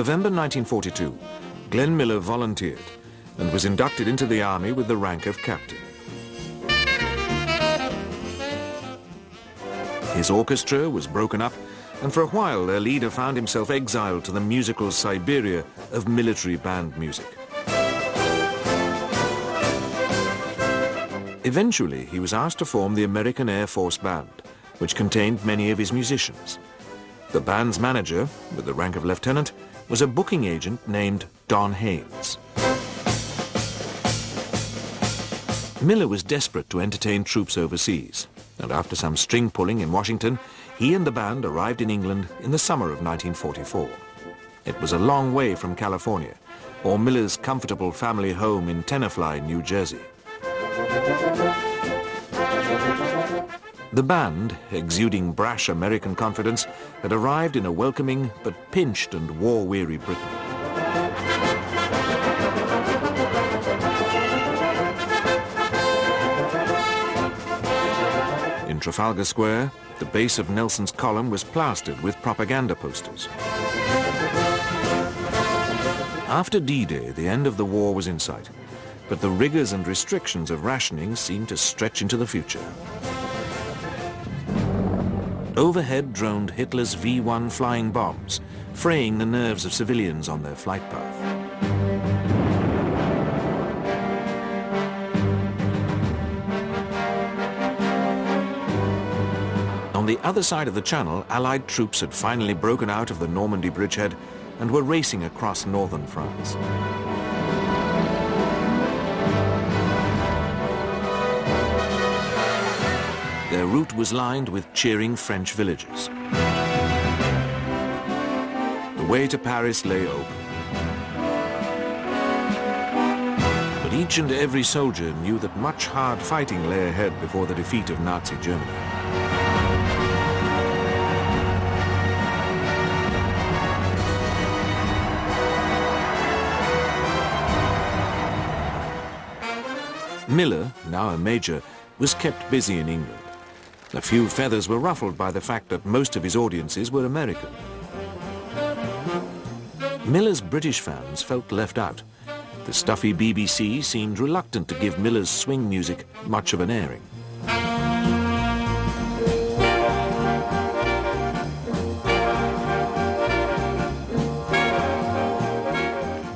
November 1942, Glenn Miller volunteered and was inducted into the army with the rank of captain. His orchestra was broken up, and for a while their leader found himself exiled to the musical Siberia of military band music. Eventually, he was asked to form the American Air Force Band, which contained many of his musicians. The band's manager, with the rank of lieutenant, was a booking agent named Don Haynes. Miller was desperate to entertain troops overseas, and after some string pulling in Washington, he and the band arrived in England in the summer of 1944. It was a long way from California, or Miller's comfortable family home in Tenafly, New Jersey. The band, exuding brash American confidence, had arrived in a welcoming but pinched and war-weary Britain. In Trafalgar Square, the base of Nelson's column was plastered with propaganda posters. After D-Day, the end of the war was in sight, but the rigors and restrictions of rationing seemed to stretch into the future. Overhead droned Hitler's V-1 flying bombs, fraying the nerves of civilians on their flight path. On the other side of the Channel, Allied troops had finally broken out of the Normandy bridgehead and were racing across northern France. Their route was lined with cheering French villagers. The way to Paris lay open. But each and every soldier knew that much hard fighting lay ahead before the defeat of Nazi Germany. Miller, now a major, was kept busy in England. A few feathers were ruffled by the fact that most of his audiences were American. Miller's British fans felt left out. The stuffy BBC seemed reluctant to give Miller's swing music much of an airing.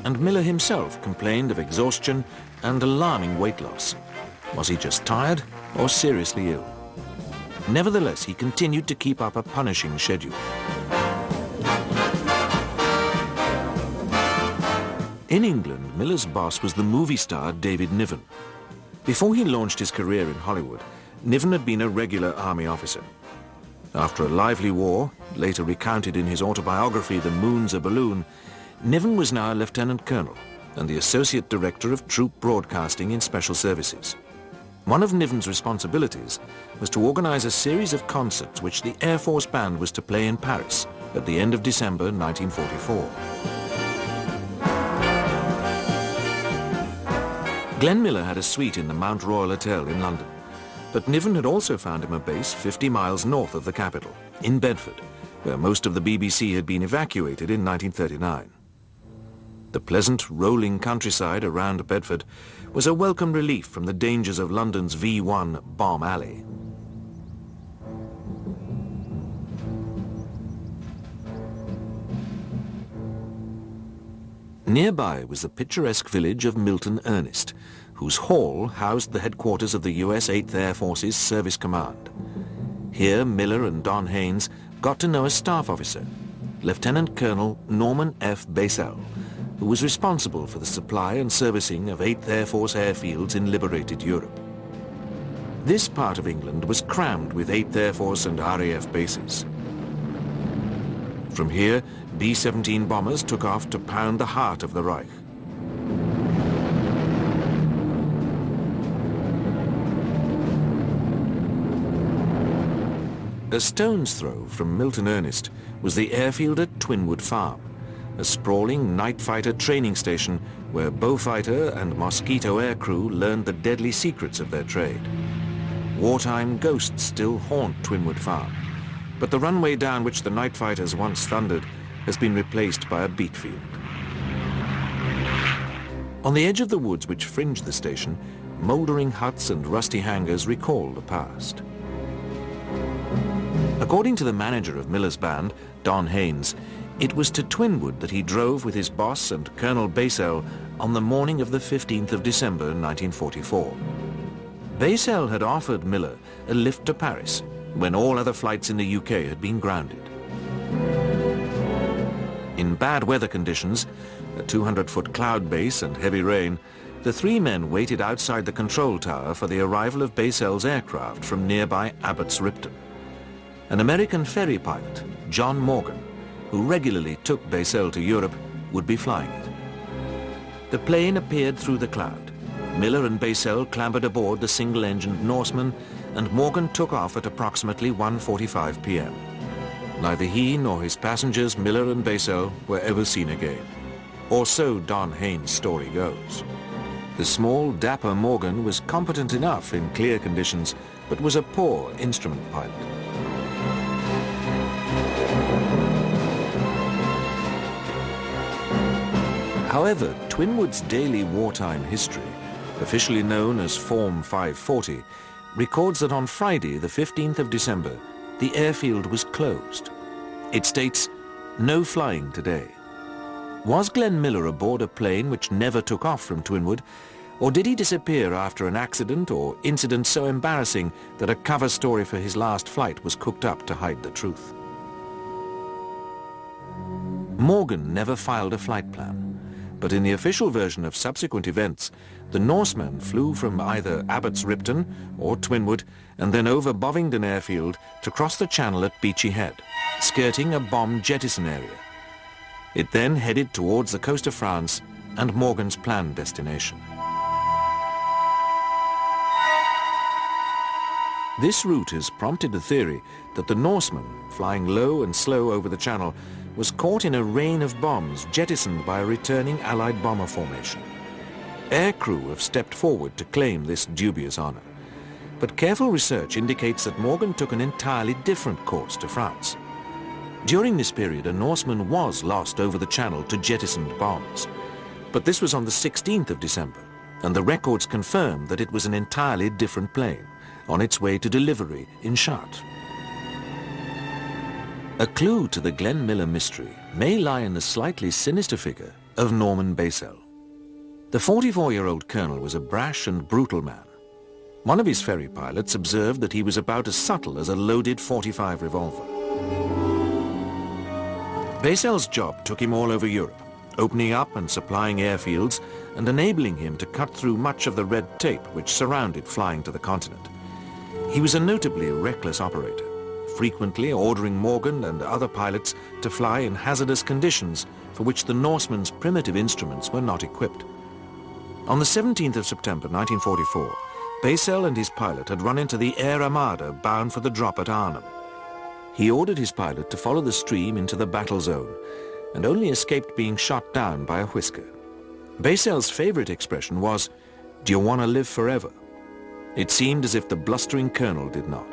And Miller himself complained of exhaustion and alarming weight loss. Was he just tired or seriously ill? Nevertheless, he continued to keep up a punishing schedule. In England, Miller's boss was the movie star David Niven. Before he launched his career in Hollywood, Niven had been a regular army officer. After a lively war, later recounted in his autobiography The Moon's a Balloon, Niven was now a lieutenant colonel and the associate director of troop broadcasting in special services. One of Niven's responsibilities was to organize a series of concerts which the Air Force Band was to play in Paris at the end of December 1944. Glenn Miller had a suite in the Mount Royal Hotel in London, but Niven had also found him a base 50 miles north of the capital, in Bedford, where most of the BBC had been evacuated in 1939. The pleasant, rolling countryside around Bedford was a welcome relief from the dangers of London's V1 bomb alley. Nearby was the picturesque village of Milton Ernest, whose hall housed the headquarters of the US 8th Air Force's Service Command. Here, Miller and Don Haynes got to know a staff officer, Lieutenant Colonel Norman F. Baessell, who was responsible for the supply and servicing of 8th Air Force airfields in liberated Europe. This part of England was crammed with 8th Air Force and RAF bases. From here, B-17 bombers took off to pound the heart of the Reich. A stone's throw from Milton Ernest was the airfield at Twinwood Farm, a sprawling night fighter training station where Beaufighter and Mosquito aircrew learned the deadly secrets of their trade. Wartime ghosts still haunt Twinwood Farm, but the runway down which the night fighters once thundered has been replaced by a beet field. On the edge of the woods which fringe the station, mouldering huts and rusty hangars recall the past. According to the manager of Miller's band, Don Haynes, it was to Twinwood that he drove with his boss and Colonel Baessell on the morning of the 15th of December 1944. Baessell had offered Miller a lift to Paris when all other flights in the UK had been grounded. In bad weather conditions, a 200-foot cloud base and heavy rain, the three men waited outside the control tower for the arrival of Baessell's aircraft from nearby Abbots Ripton. An American ferry pilot, John Morgan, who regularly took Baessell to Europe, would be flying it. The plane appeared through the cloud. Miller and Baessell clambered aboard the single-engined Norseman, and Morgan took off at approximately 1:45 p.m. Neither he nor his passengers, Miller and Baessell, were ever seen again. Or so Don Haynes' story goes. The small, dapper Morgan was competent enough in clear conditions, but was a poor instrument pilot. However, Twinwood's daily wartime history, officially known as Form 540, records that on Friday, the 15th of December, the airfield was closed. It states, "No flying today." Was Glenn Miller aboard a plane which never took off from Twinwood, or did he disappear after an accident or incident so embarrassing that a cover story for his last flight was cooked up to hide the truth? Morgan never filed a flight plan, but in the official version of subsequent events, the Norseman flew from either Abbots Ripton or Twinwood and then over Bovingdon Airfield to cross the channel at Beachy Head, skirting a bomb jettison area. It then headed towards the coast of France and Morgan's planned destination. This route has prompted the theory that the Norseman, flying low and slow over the channel, was caught in a rain of bombs jettisoned by a returning Allied bomber formation. Aircrew have stepped forward to claim this dubious honor, but careful research indicates that Morgan took an entirely different course to France. During this period, a Norseman was lost over the channel to jettisoned bombs, but this was on the 16th of December, and the records confirm that it was an entirely different plane, on its way to delivery in Chartres. A clue to the Glenn Miller mystery may lie in the slightly sinister figure of Norman Baessell. The 44-year-old colonel was a brash and brutal man. One of his ferry pilots observed that he was about as subtle as a loaded .45 revolver. Baessell's job took him all over Europe, opening up and supplying airfields and enabling him to cut through much of the red tape which surrounded flying to the continent. He was a notably reckless operator, frequently ordering Morgan and other pilots to fly in hazardous conditions for which the Norseman's primitive instruments were not equipped. On the 17th of September 1944, Baessell and his pilot had run into the Air Armada bound for the drop at Arnhem. He ordered his pilot to follow the stream into the battle zone and only escaped being shot down by a whisker. Baessell's favorite expression was, "Do you want to live forever?" It seemed as if the blustering colonel did not.